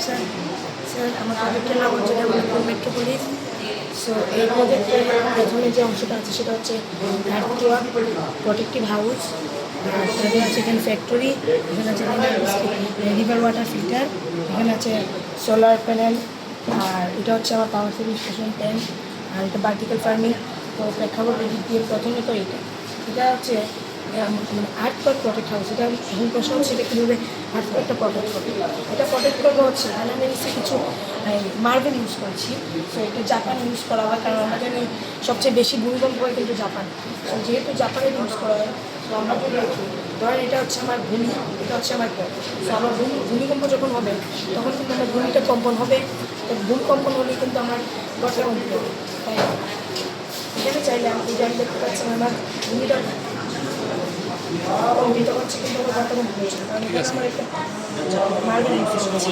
Sir sir আমার প্রজেক্টের নাম হচ্ছে ডেভেলপমেন্ট মেট্রোপলিস। সো এই প্রজেক্টের প্রথমে যে অংশটা আছে সেটা হচ্ছে আর্থওয়ার্ক, প্রোটেক্টিভ হাউস, তারপরে আছে এখানে ফ্যাক্টরি, এখানে আছে রিভার ওয়াটার ফিল্টার, এখানে আছে সোলার প্যানেল, আর এটা হচ্ছে আমার পাওয়ার সেভিং স্টেশন ট্যাঙ্ক, আর এটা ভার্টিক্যাল ফার্মিং। তো প্রেক্ষাপট দিক দিয়ে প্রথমে তো এটা হচ্ছে মানে আর্থওয়ার্ক প্রোটেক্ট হাউস। এটা এখন প্রশ্ন হচ্ছে এটা কীভাবে আর্থওয়ার্কটা প্রোটেক্ট করবে। এটা প্রোটেক্ট করবো হচ্ছে আমি নিশ্চয়ই কিছু মার্বেল ইউজ করছি। সো এটা জাপান ইউজ করা হয়, কারণ আমরা জানি সবচেয়ে বেশি ভূমিকম্প হয় কিন্তু জাপান। তো যেহেতু জাপানের ইউজ করা হয়, তো আমরা যদি দেখি ধরেন এটা হচ্ছে আমার ভূমি, এটা হচ্ছে আমার ঘর। তো আমার ভূমিকম্প যখন হবে তখন কিন্তু আমার ভূমিটা কম্পন হবে। তো ভূমিকম্পন হলেই কিন্তু আমার ঘরটা কম্পন হবে। তাই এখানে চাইলে আমি দেখতে পাচ্ছি আমার ভূমিটা কম্পিত হচ্ছে, কিন্তু আমার ঘরটা কম্পিত হচ্ছে না, কারণ এখানে আমার একটা মার্বেল ইউজ করছি।